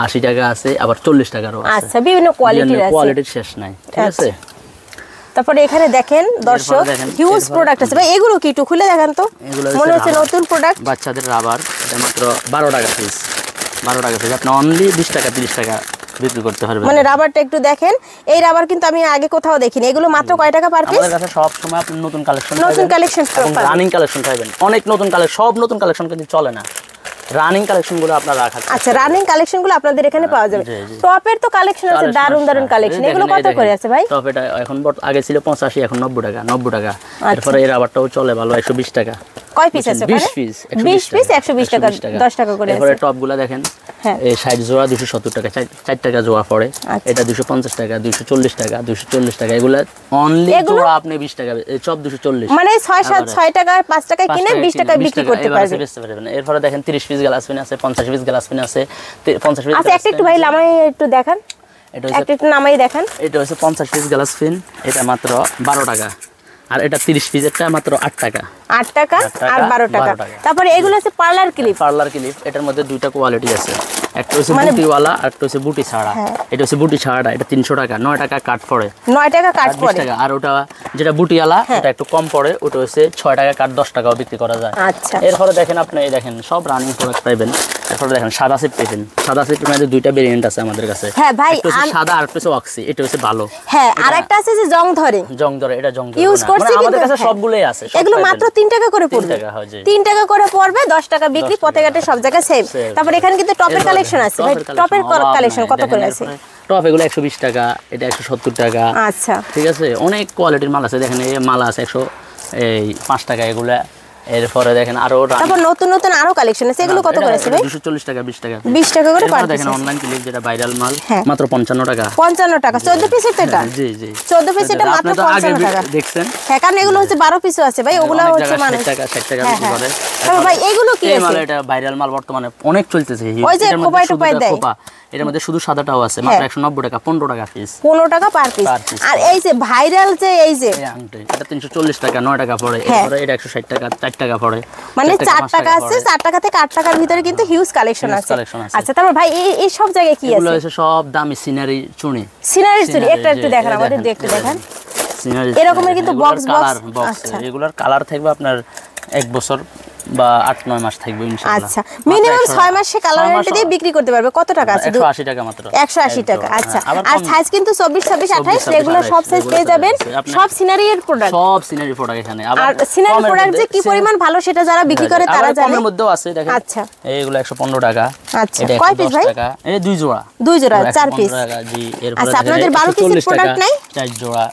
80 টাকা আছে, আবার 40 টাকারও আছে। আচ্ছা, বিভিন্ন কোয়ালিটির আছে। কোয়ালিটির শেষ নাই, ঠিক আছে। তারপরে এখানে দেখেন দর্শক হিউজ প্রোডাক্ট আছে। ভাই এগুলো কি একটু খুলে দেখান তো, মনে হচ্ছে নতুন প্রোডাক্ট। বাচ্চাদের রাবার, এটা মাত্র 12 টাকা পিস। 12 টাকা পিস। আপনি অনলি 20 টাকা 30 টাকা বিক্রি করতে পারবেন। মানে রাবারটা একটু দেখেন, এই রাবার কিন্তু আমি আগে কোথাও দেখিনি। এগুলো মাত্র কয় টাকা পার পিস? আমাদের কাছে সব সময় আপনি নতুন কালেকশন পাবেন, রানিং কালেকশন পাবেন। অনেক নতুন কালেকশন, সব নতুন কালেকশন কিন্তু চলে না। রানিং কালেকশনগুলো আপনারা রাখা। আচ্ছা, রানিং কালেকশনগুলো আপনাদের এখানে পাওয়া যাবে। টপের তো কালেকশন আছে, দারুন দারুন কালেকশন। এগুলো কত করে আছে ভাই? টপ এটা এখন আগে ছিল 85, এখন 90 টাকা। 90 টাকা। এরপরে এই রাবারটাও চলে ভালো, 120 টাকা। কয় পিস আছে? 20 পিস। 20 পিস 120 টাকা, 10 টাকা করে আছে। এরপরে টপগুলো দেখেন, এই 60 জোড়া 270 টাকা, 4 টাকা জোড়া পড়ে। এটা 250 টাকা, 240 টাকা, 240 টাকা। এগুলো অনলি জোড়া আপনি 20 টাকা, এই সব 240। মানে 6 টাকা 5 টাকা কিনে 20 টাকা বিক্রি করতে পারবেন। এরপরে দেখেন 30 পিস গ্লাস পেন আছে, 50 পিস গ্লাস পেন আছে, 50 পিস। আচ্ছা, একটা একটু ভাই নামাই একটু দেখান। এটা একটু নামাই দেখান। এটা হচ্ছে 50 পিস গ্লাস পেন, এটা মাত্র 12 টাকা। আর এটা 30 পিস, এটা মাত্র 8 টাকা। 8 টাকা আর 12 টাকা। তারপরে এগুলো হচ্ছে পার্লার ক্লিপ। পার্লার ক্লিপ, এটার মধ্যে দুইটা কোয়ালিটি আছে, একটা হচ্ছে বুটিওয়ালা আর একটা হচ্ছে বুটি ছাড়া। এটা হচ্ছে বুটি ছাড়াটা, এটা 300 টাকা, 9 টাকা কাট পড়ে, 9 টাকা কাট পড়ে টাকা। আর ওটা যেটা বুটিওয়ালা এটা একটু কম পড়ে, ওটা হচ্ছে 6 টাকা কাট, 10 টাকাও বিক্রি করা যায়। আচ্ছা, এরপরে দেখেন আপনি, এই দেখেন সব রানিং প্রোডাক্ট পাবেন। এরপরে দেখেন সাদা সিপ পাবেন, সাদা সিপের মধ্যে দুইটা ভেরিয়েন্ট আছে আমাদের কাছে। হ্যাঁ ভাই, একটা হচ্ছে সাদা আর একটা হচ্ছে অক্সি, এটা হচ্ছে ভালো। হ্যাঁ, আর একটা আছে যে জং ধরে, এটা জং ধরে ইউজ করছি, আমাদের কাছে সবগুলোই আছে। এগুলো মাত্র 3 টাকা করে পড়বে, 3 টাকা করে পড়বে, 10 টাকা বিক্রি, পথেঘাটে সব জায়গায় সেম। তারপর এখানে কিন্তু টপের কালেকশন আছে ভাই, টপের কালেকশন কত করে আছে? টপ এগুলো 120 টাকা, এটা 170 টাকা। আচ্ছা, ঠিক আছে, অনেক কোয়ালিটির মাল আছে। দেখেন এই মাল আছে 105 টাকা এগুলা। এরপরে দেখেন আরো, তারপর নতুন নতুন আরো কালেকশন আছে, এগুলো কত করে আছে ভাই? 240 টাকা, 20 টাকা, 20 টাকা করে পার পিস। দেখেন অনলাইন ক্লিপ যেটা ভাইরাল মাল, মাত্র 55 টাকা। 55 টাকা 14 পিসের এটা? জি জি, 14 পিস এটা মাত্র 55 টাকা। দেখছেন? হ্যাঁ, কারণ এগুলো হচ্ছে 12 পিসও আছে ভাই, ওগুলা হচ্ছে মানে 60 টাকা, 60 টাকা বিক্রি করে। তারপর ভাই এগুলো কি এই মাল, আছে? এটা ভাইরাল মাল বর্তমানে অনেক চলতেছে। ওই যে খোপায় টোপায় দেয়, এর মধ্যে শুধু সাদাটাও আছে, মাত্র 190 টাকা, 15 টাকা পিস, 15 টাকা পার পিস। আর এই যে ভাইরাল যে এই যে আংটি, এটা 340 টাকা, 9 টাকা পড়ে। এরপরে এটা 160 টাকা, 4 টাকা পড়ে, মানে 4 টাকা আছে, 4 টাকা থেকে 8 টাকার ভিতরে কিন্তু হিউজ কালেকশন আছে। আচ্ছা, তারপর ভাই এই সব জায়গায় কি আছে? এগুলো হচ্ছে সব দামি সিনারি চুনি, সিনারি চুনি। একটু দেখান আমাদের, একটু দেখান। সিনারি এরকমের কিন্তু বক্স বক্স। আচ্ছা, এগুলোর কালার থাকবে আপনার 1 বছর বা 8-9 মাস থাকবে ইনশাআল্লাহ। আচ্ছা, মিনিমাম 6 মাসে কালার গ্যারান্টি দিয়ে বিক্রি করতে পারবে। কত টাকা আছে? 180 টাকা মাত্র, 180 টাকা। আচ্ছা, আর সাইজ কিন্তু 24, 26, 28 রেগুলার সব সাইজ পেয়ে যাবেন। সব সিনারি এর প্রোডাক্ট, সব সিনারি প্রোডাক্ট এখানে। আর সিনারি প্রোডাক্ট যে কি পরিমাণ ভালো সেটা যারা বিক্রি করে তারা জানে। কমের মধ্যেও আছে দেখেন। আচ্ছা, এইগুলো 115 টাকা। আচ্ছা, কয় পিস ভাই? এই 2 জোড়া, 2 জোড়া 4 পিস। জি, এরপর আচ্ছা, আপনাদের 12 পিসের প্রোডাক্ট নাই? 4 জোড়া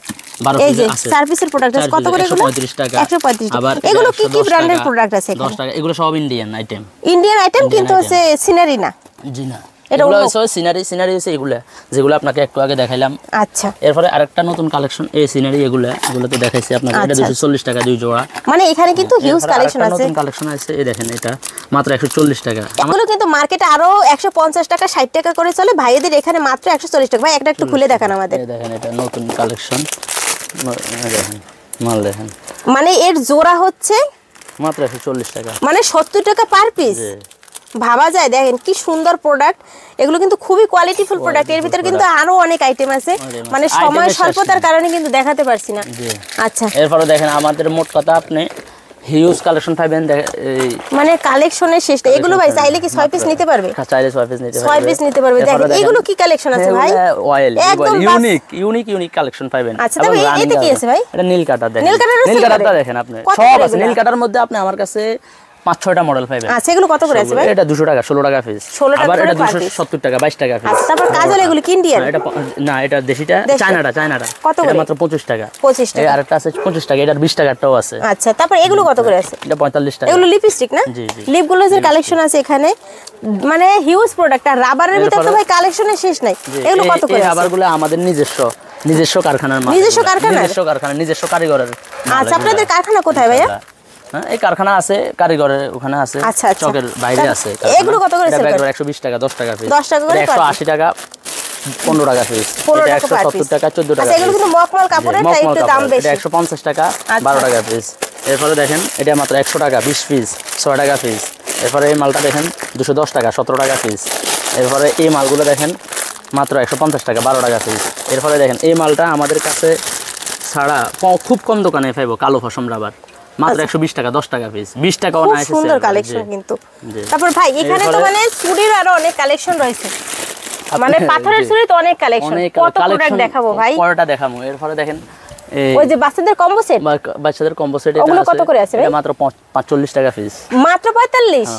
12 এই পিস যে আছে। 4 পিসের প্রোডাক্ট আছে, কত করে এগুলো? 135 টাকা। 135 টাকা। আবার এগুলো কি কি ব্র্যান্ডের প্রোডাক্ট আছে এখানে? 10 টাকা। এগুলো সব ইন্ডিয়ান আইটেম, ইন্ডিয়ান আইটেম, কিন্তু হচ্ছে সিনারি না। জি না, এগুলো হচ্ছে সিনারি হচ্ছে এগুলা যেগুলো আপনাকে একটু আগে দেখাইলাম। আচ্ছা, এরপরে আরেকটা নতুন কালেকশন, এই সিনারি এগুলো তো দেখাইছি আপনাকে। এটা 240 টাকা 2 জোড়া। মানে এখানে কিন্তু হিউজ কালেকশন আছে, নতুন কালেকশন আছে। এই দেখেন, এটা মাত্র 140 টাকা। এগুলো কিন্তু মার্কেটে আরো 150 টাকা 60 টাকা করে চলে, ভাইদের এখানে মাত্র 140 টাকা। ভাই একটা একটু খুলে দেখান আমাদের। এই দেখেন, এটা নতুন কালেকশন, দেখেন মাল দেখেন, মানে এর জোড়া হচ্ছে মাত্র 140 টাকা, মানে 70 টাকা পার পিস। ভাবা যায়, দেখেন কি সুন্দর প্রোডাক্ট। এগুলো কিন্তু খুবই কোয়ালিটিফুল প্রোডাক্ট। এর ভিতরে কিন্তু আরো অনেক আইটেম আছে, মানে সময় স্বল্পতার কারণে কিন্তু দেখাতে পারছি না। আচ্ছা, এরপরে দেখেন আমাদের মোট কথা আপনি হিউজ কালেকশন পাবেন, মানে কালেকশনের শেষ নেই। এগুলো ভাই চাইলে কি 6 পিস নিতে পারবে? চাইলে 6 পিস নিতে পারবে, 6 পিস নিতে পারবে। দেখেন এগুলো কি কালেকশন আছে ভাই, অয়েল ইউনিক কালেকশন পাবেন। আচ্ছা, তবে এতে কি আছে ভাই? এটা নীল কাটার, দেখেন নীল কাটারটা দেখেন আপনি, সব আছে নীল কাটার মধ্যে। আপনি আমার কাছে 5-6টা মডেল পাবেন। আচ্ছা, এগুলো কত করে আছে ভাই? এটা 200 টাকা, 16 টাকা পিস। আবার এটা 270 টাকা, 22 টাকা পিস। আচ্ছা, তারপর কাজল এগুলো কি ইন্ডিয়ান? এটা না, এটা দেশিটা, চায়নাটা কত করে? মাত্র 25 টাকা। 25 টাকা। এই আরেকটা আছে 25 টাকা, এটার 20 টাকাটাও আছে। আচ্ছা, তারপর এগুলো কত করে আছে? এটা 45 টাকা। এগুলো লিপস্টিক না? জি জি, লিপ গ্লোজের কালেকশন আছে এখানে, মানে হিউজ প্রোডাক্ট। আর রাবারের ভিতর তো ভাই কালেকশনের শেষ নাই। এগুলো কত করে? এই রাবারগুলো আমাদের নিজস্ব কারখানার মাল, নিজস্ব কারখানা, নিজস্ব কারিগরের। আচ্ছা, আপনাদের কারখানা কোথায় ভাইয়া? এই কারখানা আছে কারিগরের ওখানে আছে, চকের বাইরে আছে। এগুলো কত করে? 120 টাকা, 10 টাকা পিস। 10 টাকা করে, 180 টাকা 15 টাকা পিস। এটা 170 টাকা 14 টাকা। আচ্ছা, এগুলো কিন্তু মকমল কাপড়ের, তাই একটু দাম বেশি। এটা 150 টাকা 12 টাকা পিস। এরপরে দেখেন, এটা মাত্র 100 টাকা 20 পিস, 6 টাকা পিস। এরপরে এই মালটা দেখেন 210 টাকা 17 টাকা পিস। এরপরে এই মালগুলো দেখেন মাত্র 150 টাকা 12 টাকা পিস। এরপরে দেখেন এই মালটা আমাদের কাছে ছাড়া খুব কম দোকানে পাইবো, কালো ফসম রাবার, মাত্র 120 টাকা 10 টাকা পিস। 20 টাকাও না, সুন্দর কালেকশন কিন্তু। তারপর ভাই এখানে তো মানে চুড়ির আরো অনেক কালেকশন রয়েছে, মানে পাথরের চুড়ি তো অনেক কালেকশন। কত প্রোডাক্ট দেখাবো ভাই? পরটা দেখাবো। এরপরে দেখেন ওই যে বাচ্চাদের কম্বো সেট, বাচ্চাদের কম্বো সেট, ওগুলো কত করে আছে ভাই? এটা মাত্র 45 টাকা পিস। মাত্র 45?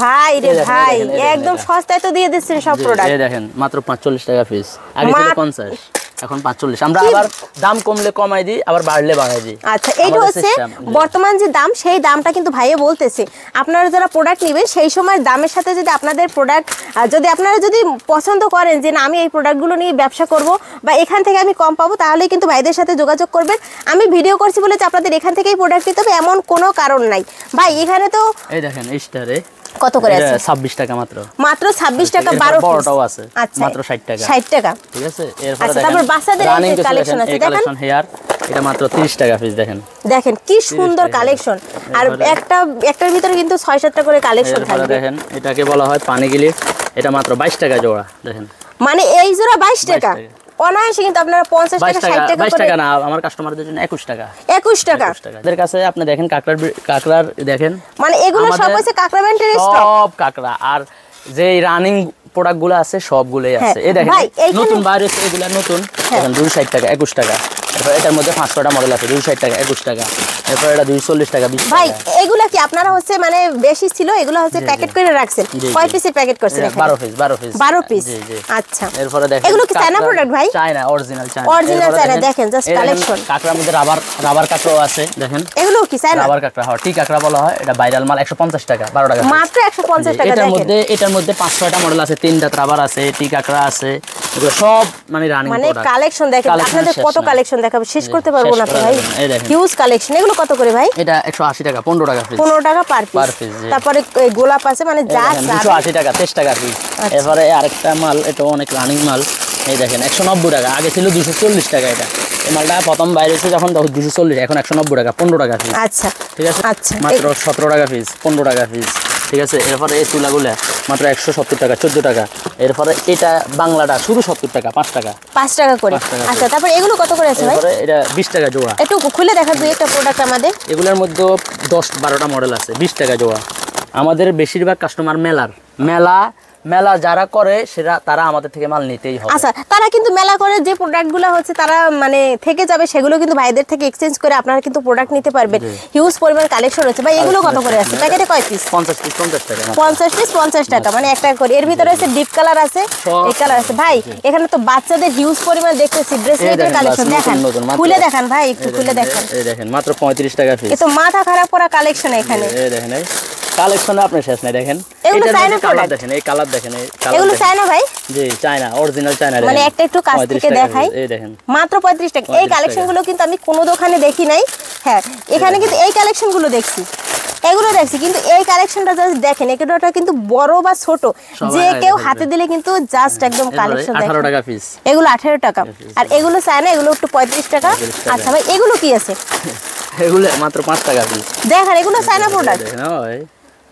ভাই রে ভাই, একদম সস্তায় তো দিয়ে দিচ্ছেন সব প্রোডাক্ট। এই দেখেন মাত্র 45 টাকা পিস, আগে ছিল 50, এখন 45। আমরা আবার দাম কমলে কমাই দিই, আবার বাড়লে বাড়াই দিই। আচ্ছা, এইটা হচ্ছে বর্তমান যে দাম, সেই দামটা কিন্তু ভাইয়ে বলতেছে। আপনারা যারা প্রোডাক্ট নেবেন সেই সময় দামের সাথে যদি আপনাদের প্রোডাক্ট, যদি আপনারা যদি পছন্দ করেন যে না আমি এই প্রোডাক্টগুলো নিয়ে ব্যবসা করব বা এখান থেকে আমি কম পাবো, তাহলে কিন্তু ভাইদের সাথে যোগাযোগ করবেন। আমি ভিডিও করছি বলে যে আপনাদের এখান থেকেই প্রোডাক্ট নিতে হবে এমন কোনো কারণ নাই ভাই। এখানে তো এই দেখেন স্টারে কত করে আছে? 26 টাকা মাত্র। মাত্র 26 টাকা 12 পিস। বড়টাও আছে আচ্ছা মাত্র 60 টাকা। 60 টাকা। ঠিক আছে। এরপর আচ্ছা, দেখেন তারপর বাচ্চাদের রানিং এই কালেকশন আছে দেখেন। কালেকশন হেয়ার এটা মাত্র 30 টাকা পিস দেখেন। দেখেন কি সুন্দর কালেকশন। আর একটার ভিতরে কিন্তু 6-7টা করে কালেকশন থাকবে। দেখেন এটাকে বলা হয় পানি গিলি, এটা মাত্র 22 টাকা জোড়া দেখেন। মানে এই জোড়া 22 টাকা। অনায়াসে কিন্তু আপনারা 50 টাকা 60 টাকা 22 করে। টাকা না, আমার কাস্টমারদের জন্য 21 টাকা। 21 টাকা। এদের কাছে আপনি দেখেন কাকড়ার দেখেন, মানে এগুলো সব হচ্ছে কাকড়া ব্যান্ডের স্টক। সব কাকড়া আর যে রানিং প্রোডাক্টগুলো আছে সবগুলোই আছে। এই দেখেন নতুন বাইরে এগুলা নতুন দেখেন 260 টাকা 21 টাকা। এরপর এটার মধ্যে 500টা মডেল আছে 260 টাকা 21 টাকা। এরপর এটা 240 টাকা 20 টাকা। ভাই এগুলা কি আপনারা হচ্ছে মানে বেশি ছিল এগুলো হচ্ছে প্যাকেট করে রাখছেন? কয় পিসের প্যাকেট করছেন এখানে? 12 পিস। আচ্ছা, এরপরে দেখেন এগুলো কি চায়না প্রোডাক্ট ভাই? China original China. দেখেন জাস্ট কালেকশন। কাকড়ার মধ্যে রাবার কাকড়াও আছে দেখেন। এগুলো কি চায়না? রাবার কাকড়া হয়, টি কাকড়া বলা হয়। এটা ভাইরাল মাল 150 টাকা 12 টাকা মাত্র 150 টাকা। এটার মধ্যে 5-6টা মডেল আছে, 3টা রাবার আছে, টি কাকড়া আছে, এগুলো সব মানে রানিং মানে প্রোডাক্ট। কালেকশন দেখেন, আপনাদের কত কালেকশন দেখাবো, শেষ করতে পারবো না তো ভাই। Huge collection. এগুলো কত করে ভাই? এটা 180 টাকা 15 টাকা পিস। 15 টাকা পার পিস। তারপরে এই গোলাপ আছে মানে যা 280 টাকা 23 টাকা পিস। এরপরে আরেকটা মাল, এটা অনেক রানিং মাল, এই দেখেন 190 টাকা। আগে ছিল 240 টাকা। এটা এই মালটা প্রথম বাইরে এসে যখন 240, এখন 190 টাকা 15 টাকা পিস। আচ্ছা ঠিক আছে। আচ্ছা, মাত্র 17 টাকা পিস 15 টাকা পিস। ঠিক আছে। এরপরে এই তুলাগুলা মাত্র 170 টাকা 14 টাকা। এরপরে এটা বাংলাটা শুধু 70 টাকা 5 টাকা 5 টাকা করে। আচ্ছা, তারপর এগুলো কত করে আছে ভাই? এরপরে এটা 20 টাকা জোড়া। একটু খুলে দেখা দুই একটা প্রোডাক্ট আমাদের। এগুলোর মধ্যে 10-12টা মডেল আছে 20 টাকা জোড়া। আমাদের বেশিরভাগ কাস্টমার মেলা যারা করে তারা আমাদের থেকে মাল নিতেই হবে। আচ্ছা, তারা কিন্তু মেলা করে যে প্রোডাক্টগুলো হচ্ছে তারা মানে থেকে যাবে, সেগুলো কিন্তু ভাইদের থেকে এক্সচেঞ্জ করে আপনারা কিন্তু প্রোডাক্ট নিতে পারবেন। হিউজ পরিমাণ কালেকশন হচ্ছে ভাই। এগুলো কত করে আছে প্যাকেটে? কয় পিস? 50 পিস 50 টাকা। 50 পিস 50 টাকা, মানে একটা করে। এর ভিতরে আছে ডিপ কালার আছে, এই কালার আছে। ভাই এখানে তো বাচ্চাদের হিউজ পরিমাণ দেখতেছি ব্রেসলেটের কালেকশন। দেখেন খুলে দেখান ভাই, একটু খুলে দেখান। এই দেখেন মাত্র 35 টাকা পিস। এ তো মাথা খারাপ করা কালেকশন এখানে। এই দেখেন এই কালেকশনে আপনি শেষ নাই। দেখেন এগুলো চায়না প্রোডাক্ট। দেখেন এই কালার দেখেন, এই কালার এগুলো চায়না ভাই? জি চায়না, অরিজিনাল চায়না। মানে একটা একটু কাছ থেকে দেখাই। এই দেখেন মাত্র 35 টাকা। এই কালেকশনগুলো কিন্তু আমি কোনো দোকানে দেখি নাই। হ্যাঁ, এখানে কিন্তু এই কালেকশনগুলো দেখছি, এগুলো দেখছি, কিন্তু এই কালেকশনটা জাস্ট দেখেন। এগুলোটা কিন্তু বড় বা ছোট যে কেউ হাতে দিলে কিন্তু জাস্ট একদম কালেকশন দেখেন। 18 টাকা পিস। এগুলো 18 টাকা। আর এগুলো চায়না, এগুলো একটু 35 টাকা। আচ্ছা ভাই এগুলো কি আছে? এগুলো মাত্র 5 টাকা পিস। দেখেন এগুলো চায়না প্রোডাক্ট। দেখেন ওই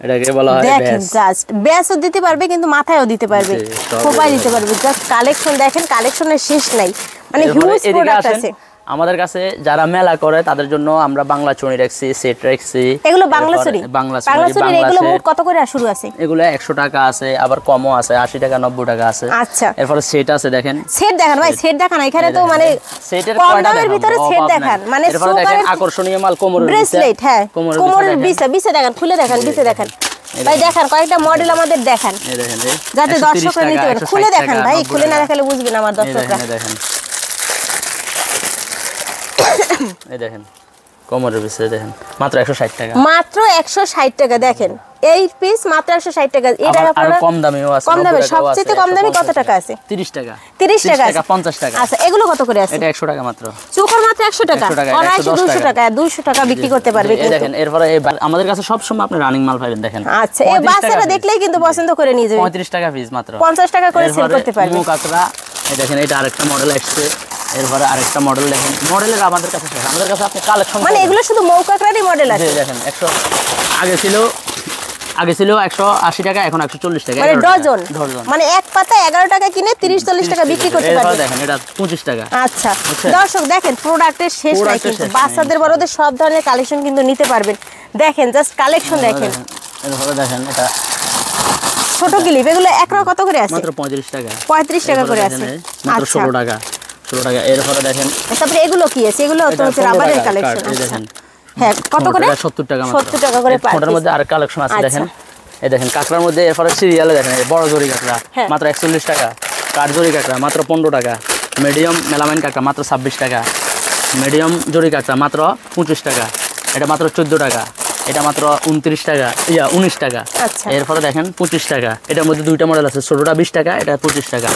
এটাকে বলা হয় দেখেন জাস্ট ব্যাসও দিতে পারবে, কিন্তু মাথায়ও দিতে পারবে, খোপায় দিতে পারবে। জাস্ট কালেকশন দেখেন, কালেকশনের শেষ নাই। মানে হিউজ প্রোডাক্ট আছে আমাদের কাছে। যারা মেলা করে তাদের জন্য আমরা বাংলা চুড়ি রাখছি, সেট রাখছি। এগুলো বাংলা চুড়ি। বাংলা চুড়ি এগুলো মোট কত করে শুরু আছে? এগুলো 100 টাকা আছে, আবার কমও আছে, 80 টাকা 90 টাকা আছে। আচ্ছা, এরপর সেট আছে দেখেন। সেট দেখান ভাই, সেট দেখান। এখানে তো মানে সেটের কম কয়টা দামের ভিতরে সেট দেখান। মানে এরপর দেখেন আকর্ষণীয় মাল কোমরের ব্রেসলেট। হ্যাঁ, কোমরের বিছে দেখান, খুলে দেখান, বিছে দেখান ভাই। দেখান কয়েকটা মডেল আমাদের দেখান, যাতে দর্শকরা নিতে পারে। খুলে দেখান ভাই, খুলে না দেখালে বুঝবেন আমার দর্শকরা। দেখেন এই দেখেন কোমরের বিছে দেখেন মাত্র 160 টাকা। মাত্র 160 টাকা। দেখেন এই পিস মাত্র 160 টাকা। এটা আপনারা কম দামেও আছে। কম দামে, সবচেয়ে কম দামে কত টাকা আছে? 30 টাকা। 30 টাকা 50 টাকা। আচ্ছা, এগুলো কত করে আছে? এটা 100 টাকা মাত্র। চোখের মাত্র 100 টাকা। অনায়াসে 200 টাকা 200 টাকা বিক্রি করতে পারবে এই দেখেন। এরপরে আমাদের কাছে সব সময় আপনি রানিং মাল পাবেন দেখেন। আচ্ছা, এই বাচ্চারা দেখলেই কিন্তু পছন্দ করে নিয়ে যাবে। 35 টাকা পিস মাত্র। 50 টাকা করে সেল করতে পারবে। মুখ কাকড়া এই দেখেন, এটা আরেকটা মডেল আসছে। এরপরে আরেকটা মডেল দেখেন। মডেলের আমাদের কাছে আমাদের কাছে আপনি কালেকশন মানে এগুলো শুধু মৌকাকড়ারই মডেল আছে। দেখেন 100 আগে ছিল 180 টাকা, এখন 140 টাকা। মানে ডজন। মানে এক পাতা 11 টাকা কিনে 30-40 টাকা বিক্রি করতে পারবে। দেখেন এটা 25 টাকা। আচ্ছা দর্শক দেখেন, প্রোডাক্টের শেষ নাই কিন্তু। বাচ্চাদের বড়দের সব ধরনের কালেকশন কিন্তু নিতে পারবেন। দেখেন জাস্ট কালেকশন দেখেন। এরপরে দেখেন এটা ছোট ক্লিপ, এগুলো একরা কত করে আছে? মাত্র 35 টাকা। 35 টাকা করে আছে। মাত্র 16 টাকা 16 টাকা। এরপরে দেখেন তারপরে এগুলো কি আছে? এগুলো তো হচ্ছে রাবারের কালেকশন। এই দেখেন হ্যাঁ, কত করে? 70 টাকা মাত্র। 70 টাকা করে পার। ফোনের মধ্যে আর কালেকশন আছে দেখেন। এই দেখেন কাকড়ার মধ্যে। এরপরে সিরিয়ালে দেখেন বড় জরি কাকড়া মাত্র 41 টাকা। কাঠ জরি কাকড়া মাত্র 15 টাকা। মিডিয়াম মেলামাইন কাকড়া মাত্র 26 টাকা। মিডিয়াম জরি কাকড়া মাত্র 25 টাকা। এটা মাত্র 14 টাকা। এটা মাত্র 29 টাকা, 19 টাকা। আচ্ছা। এরপরে দেখেন 25 টাকা, এটার মধ্যে দুইটা মডেল আছে, ছোটটা 20 টাকা, এটা 25 টাকা।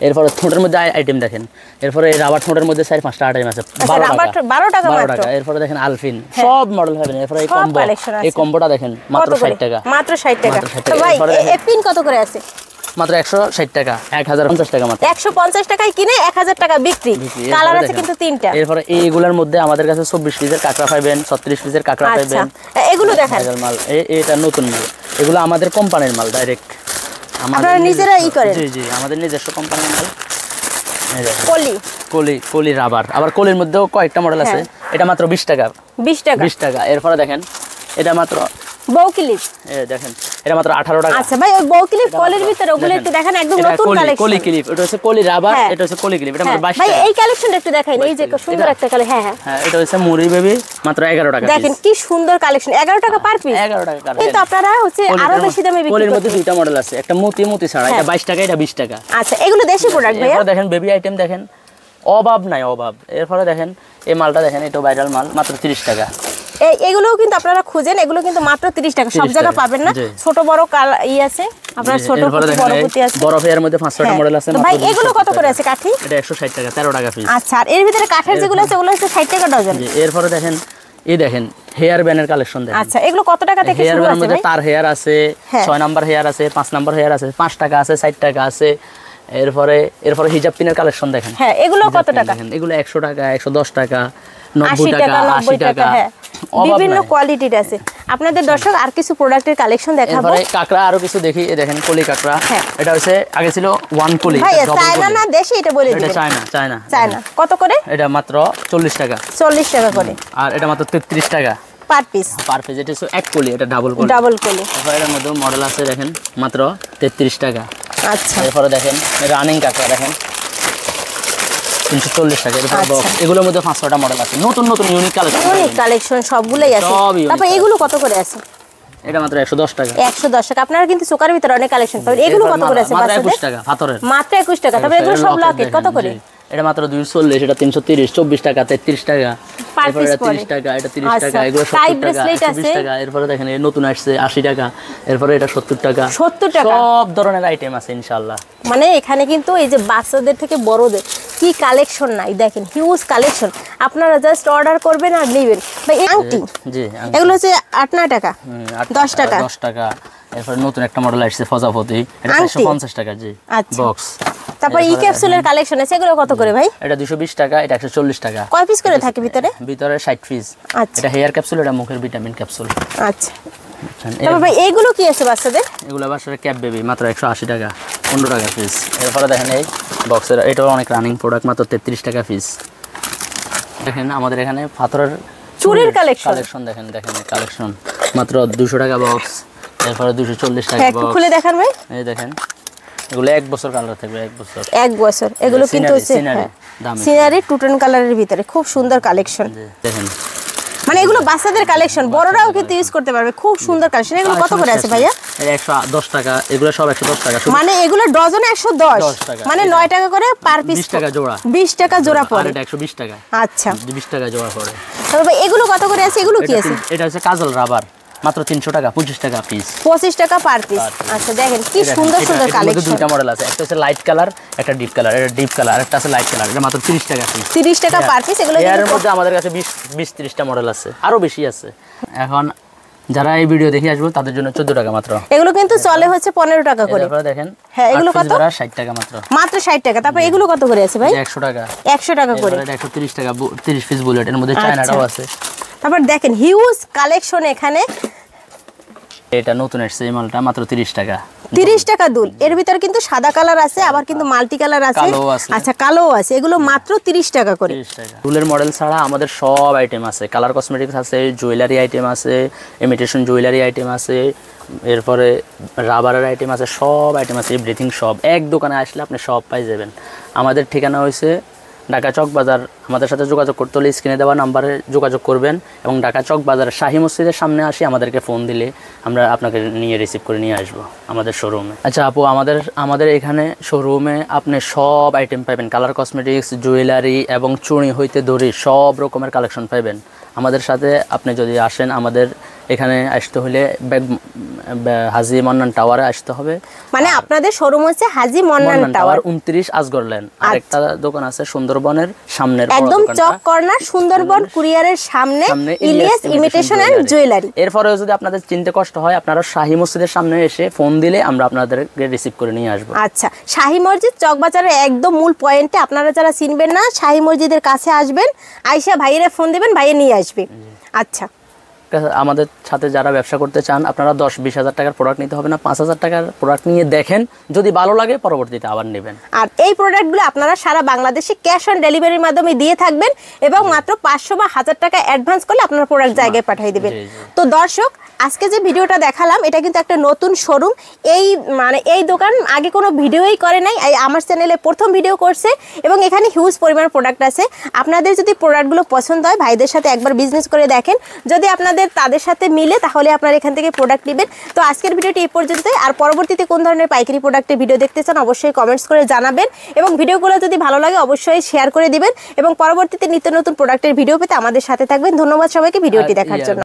এরপরে ঠোঁটের মধ্যে আইটেম দেখেন, এরপরে রাবার ঠোঁটের মধ্যে 4-5টা আইটেম আছে, 12 টাকা 12 মাত্র। টাকা। এরপরে দেখেন আলফিন, সব মডেল পাবেন। এরপরে এই সব কম্বো, কালেকশন আছে। এই কম্বোটা দেখেন মাত্র 60 টাকা, মাত্র 60 টাকা। মাত্র 60 তো টাকা। ভাই এরপরে এই পিন কত করে আছে? মাত্র 160 টাকা, 1050 টাকা মাত্র। 150 টাকায় কিনে 1000 টাকা বিক্রি। বিক্রি। কালার এরপরে আছে দেখেন, কিন্তু 3টা। এরপরে এইগুলোর মধ্যে আমাদের কাছে 24 পিসের কাঁকড়া পাবেন, 36 পিসের কাঁকড়া আচ্ছা, পাবেন। এগুলো দেখেন, ভাইরাল মাল, এটা নতুন মাল, এগুলো আমাদের কোম্পানির মাল ডাইরেক্ট। আপনারা নিজেরা ই করেন? জি জি, আমাদের নিজস্ব কোম্পানির মাল। এই দেখেন কলি কলি রাবার, আবার কলির মধ্যেও কয়েকটা মডেল আছে। এটা মাত্র 20 টাকা, 20 টাকা। 20 টাকা। এরপরে দেখেন এটা মাত্র, বউ ক্লিপ। দেখেন এটা মাত্র 18 টাকা। আচ্ছা ভাই, ওই বউ ক্লিপ কলির ভিতরে ওগুলো একটু দেখেন, একদম এটা নতুন কালেকশন। কলি ক্লিপ, এটা হচ্ছে কলি রাবার, হ্যাঁ। এটা হচ্ছে কলি ক্লিপ, এটা মাত্র 22 ভাই টাকা। এই কালেকশনটা একটু দেখাই, এই যে সুন্দর একটা কালার। হ্যাঁ হ্যাঁ, হ্যাঁ, এটা হচ্ছে মুড়ি বেবি, মাত্র 11 টাকা। দেখেন কি সুন্দর কালেকশন, 11 টাকা পার পিস। 11 টাকা। কিন্তু আপনারা হচ্ছে আরো বেশি দামে বিক্রি কলির মধ্যে করছেন। দুইটা মডেল আছে, একটা মতি ছাড়া, এটা 22 টাকা, এটা 20 টাকা। আচ্ছা, এগুলো দেশি প্রোডাক্ট ভাইয়া? এরপর দেখেন বেবি আইটেম দেখেন, অভাব নাই অভাব। এরপরে দেখেন এই মালটা দেখেন, এটা ভাইরাল মাল, মাত্র 30 টাকা। এগুলোও কিন্তু আপনারা খুঁজেন, এগুলো কিন্তু মাত্র 30 টাকা। সব 30 জায়গা টাকা, পাবেন না, জি। ছোট বড় আছে আপনার, ছোট এরপরে পুঁতি, দেখেন বড় এই পুঁতি আছে। বরফ এর মধ্যে 5-6টা হ্যাঁ। মডেল আছে। তো ভাই এগুলো কত করে আছে কাঠি? এটা 160 টাকা, 13 টাকা পিস। আচ্ছা, আর এর ভিতরে কাঠের যেগুলো আছে ওগুলো হচ্ছে 60 টাকা ডজন। জি, এরপরে দেখেন এই দেখেন হেয়ার ব্যানের কালেকশন দেখেন। আচ্ছা, এগুলো কত টাকা থেকে হেয়ার শুরু ব্যানের আছে মধ্যে ভাই? তার হেয়ার আছে, হ্যাঁ। 6 নাম্বার হেয়ার আছে, 5 নাম্বার হেয়ার আছে, 5 টাকা আছে, 60 টাকা আছে। এরপরে হিজাব পিনের কালেকশন দেখেন। হ্যাঁ, এগুলো কত টাকা? দেখেন এগুলো 100 টাকা, 110 টাকা, 90 80 টাকা, টাকা, 80 90 টাকা। হ্যাঁ, অভাব বিভিন্ন নাই। কোয়ালিটির আছে। আপনাদের দর্শক আর কিছু প্রোডাক্টের কালেকশন দেখাবো। এরপরে কাঁকড়া আরো কিছু দেখি, এই দেখেন কলি কাঁকড়া। হ্যাঁ। এটা হচ্ছে আগে ছিল 1 কলি, ভাই এটা double চায়না কলি। না দেশি, এটা বলে এটা দিবেন। চায়না। চায়না কত করে? এটা মাত্র 40 টাকা। 40 টাকা করে আর এটা মাত্র 33 টাকা পার পিস। Per piece. এটা হচ্ছে 1 কলি, এটা ডাবল কলি। ডাবল কলি। এরপরে এর মধ্যে মডেল আছে দেখেন, মাত্র 33 টাকা। আচ্ছা, এরপরে দেখেন রানিং কাঁকড়া দেখেন 340 টাকা। এরপরে আচ্ছা। বক্স, এগুলোর মধ্যে 5-6টা মডেল আছে, নতুন ইউনিক কালেকশন। অনেক কালেকশন সবগুলাই আছে। সব unique তারপর এগুলো কত করে আছে? এটা মাত্র 110 টাকা। 110 টাকা। আপনারা কিন্তু চোকার ভিতরে অনেক কালেকশন পাবেন। এগুলো কত করে আছে? মাত্র বাচ্চাদের 21 টাকা পাথরের। মাত্র 21 টাকা। তবে এগুলো সব লকেট কত করে? এটা মাত্র 240, এটা 330, 24 টাকা, 33 টাকা। Per এরপরে piece এটা 30 টাকা, এটা 30 আচ্ছা, টাকা, এগুলো tie 70 টাকা, bracelet 120 আছে। টাকা। এরপরে দেখেন এই নতুন আসছে 80 টাকা, এরপরে এটা 70 টাকা। 70 টাকা। সব ধরনের আইটেম আছে ইনশাআল্লাহ। মানে এখানে কিন্তু এই যে বাচ্চাদের থেকে বড়দের কি কালেকশন নাই, দেখেন হিউজ কালেকশন। আপনারা জাস্ট অর্ডার করবেন আর নেবেন। ভাই এই আংটি, জি, এগুলো হচ্ছে 8 টাকা, 10 টাকা। 10 টাকা। এরপরে নতুন একটা মডেল আসছে ফজাফতি, এটা আংটি? 450 টাকা। জি, আচ্ছা। বক্স। তারপর ই ক্যাপসুলের কালেকশন আছে, এগুলো কত করে ভাই? এটা 220 টাকা, এটা 140 টাকা। কয় পিস করে থাকে ভিতরে? ভিতরে 60 পিস। আচ্ছা। এটা হেয়ার ক্যাপসুল, এটা মুখের ভিটামিন ক্যাপসুল। আচ্ছা, তারপর ভাই এইগুলো কি আছে বাচ্চাদের? এগুলো বাসার ক্যাপ বেবি, মাত্র 180 টাকা, 15 টাকা পিস। এরপরে দেখেন এই বক্সের, এটাও অনেক রানিং প্রোডাক্ট, মাত্র 33 টাকা পিস। দেখেন আমাদের এখানে পাথরের চুড়ির কালেকশন দেখেন কালেকশন মাত্র 200 টাকা বক্স। এরপরে 240 টাকা একটু বক্স। খুলে দেখান ভাই। এই দেখেন এগুলো 1 বছর কালার থাকবে, 1 বছর। 1 বছর। এগুলো কিন্তু হচ্ছে সিনারি টুটেন কালারের ভিতরে খুব সুন্দর কালেকশন। দেখেন মানে এগুলো বাচ্চাদের কালেকশন, বড়রাও কিন্তু ইউজ করতে পারবে, খুব সুন্দর কালেকশন। এগুলো কত করে আছে ভাইয়া? 110 টাকা, এগুলো সব 110 টাকা। মানে এগুলো ডজনে 110 টাকা। মানে 9 টাকা করে পার পিস। 20 টাকা জোড়া। 20 টাকা জোড়া আর পড়ে। এটা 120 টাকা। আচ্ছা, 20 টাকা জোড়া পড়ে। তবে ভাই এগুলো কত করে আছে? এগুলো কি আছে? এটা হচ্ছে কাজল রাবার, মাত্র 300 টাকা, 25 টাকা পিস। 25 টাকা পার পিস। আচ্ছা, দেখেন কি সুন্দর সুন্দর কালেকশন। দুইটা মডেল আছে, একটা হচ্ছে লাইট কালার, একটা ডিপ কালার। এটা ডিপ কালার, একটা আছে লাইট কালার। এটা মাত্র 30 টাকা পিস। 30 টাকা পার পিস। এগুলো এর কিন্তু মধ্যে আমাদের কাছে 20-30টা মডেল আছে, আরো বেশি আছে। এখন যারা এই ভিডিও দেখে আসবে তাদের জন্য 14 টাকা মাত্র। এগুলো কিন্তু চলে হচ্ছে 15 টাকা করে। এরপরে দেখেন হ্যাঁ, এগুলো কত? 60 টাকা মাত্র। মাত্র 60 টাকা। তারপর এগুলো কত করে আছে ভাই? 100 টাকা। 100 টাকা করে। এটা 130 টাকা, 30 পিস বুলেট। এর মধ্যে চায়নাটাও আছে। তারপর দেখেন হিউজ কালেকশন এখানে। এটা নতুন আসছে এই মালটা, মাত্র 30 টাকা। 30 টাকা দুল। এর ভিতর কিন্তু সাদা কালার আছে, আবার কিন্তু মাল্টি কালার আছে। কালোও আছে। আচ্ছা, কালোও আছে। এগুলো মাত্র 30 টাকা করে। 30 টাকা। ফুলের মডেল ছাড়া আমাদের সব আইটেম আছে, কালার কসমেটিক্স আছে, জুয়েলারি আইটেম আছে, ইমিটেশন জুয়েলারি আইটেম আছে, এরপরে রাবারের আইটেম আছে, সব আইটেম আছে, এভরিথিং সব। এক দোকানে আসলে আপনি সব পাই যাবেন। আমাদের ঠিকানা হয়েছে ঢাকা চক বাজার। আমাদের সাথে যোগাযোগ করতে হলে স্ক্রিনে দেওয়া নাম্বারে যোগাযোগ করবেন, এবং ঢাকা চক বাজার শাহী মসজিদের সামনে আসি আমাদেরকে ফোন দিলে আমরা আপনাকে রিসিভ করে নিয়ে আসবো আমাদের শোরুমে। আচ্ছা আপু, আমাদের এখানে শোরুমে আপনি সব আইটেম পাবেন, কালার কসমেটিক্স, জুয়েলারি এবং চুড়ি হইতে দড়ি সব রকমের কালেকশন পাবেন। আমাদের সাথে আপনি যদি আসেন, আমাদের এখানে আসতে হলে হাজী মান্নান টাওয়ারে আসতে হবে। মানে আপনাদের শোরুম হচ্ছে হাজী মান্নান টাওয়ার 29 আজগর লেন। আরেকটা দোকান আছে সুন্দরবনের সামনের একদম চক কর্নার সুন্দরবন কুরিয়ারের সামনে ইলিয়াস ইমিটেশন এন্ড জুয়েলারি। এরপরেও যদি আপনাদের চিনতে কষ্ট হয় আপনারা শাহী মসজিদের সামনে এসে ফোন দিলে আমরা আপনাদেরকে রিসিভ করে নিয়ে আসবো। আচ্ছা, শাহী মসজিদ চকবাজারের একদম মূল পয়েন্টে, আপনারা যারা চিনবেন না শাহী মসজিদের কাছে আসবেন, আইসা ভাইয়েরা ফোন দিবেন, ভাইয়ে নিয়ে আসবে। আচ্ছা, আমাদের সাথে যারা ব্যবসা করতে চান আপনারা 10-20 হাজার টাকার প্রোডাক্ট নিতে হবে না, 5,000 টাকার প্রোডাক্ট নিয়ে দেখেন, যদি ভালো লাগে পরবর্তীতে আবার নেবেন। আর এই প্রোডাক্টগুলো আপনারা সারা বাংলাদেশে ক্যাশ অন ডেলিভারির মাধ্যমে দিয়ে থাকবেন এবং মাত্র 500 বা 1000 টাকা অ্যাডভান্স করলে আপনার প্রোডাক্ট জায়গায় পাঠিয়ে দিবেন। তো দর্শক, আজকে যে ভিডিওটা দেখালাম এটা কিন্তু একটা নতুন শোরুম। এই দোকান আগে কোনো ভিডিওই করে নাই, আমার চ্যানেলে প্রথম ভিডিও করছে এবং এখানে হিউজ পরিমাণ প্রোডাক্ট আছে। আপনাদের যদি প্রোডাক্টগুলো পছন্দ হয় ভাইদের সাথে একবার বিজনেস করে দেখেন, যদি আপনাদের তাদের সাথে মিলে তাহলে আপনারা এখান থেকে প্রোডাক্ট নেবেন। তো আজকের ভিডিওটি এই পর্যন্তই। আর পরবর্তীতে কোন ধরনের পাইকারি প্রোডাক্টের ভিডিও দেখতে চান অবশ্যই কমেন্টস করে জানাবেন এবং ভিডিওগুলো যদি ভালো লাগে অবশ্যই শেয়ার করে দিবেন এবং পরবর্তীতে নিত্য নতুন প্রোডাক্টের ভিডিও পেতে আমাদের সাথে থাকবেন। ধন্যবাদ সবাইকে ভিডিওটি দেখার জন্য।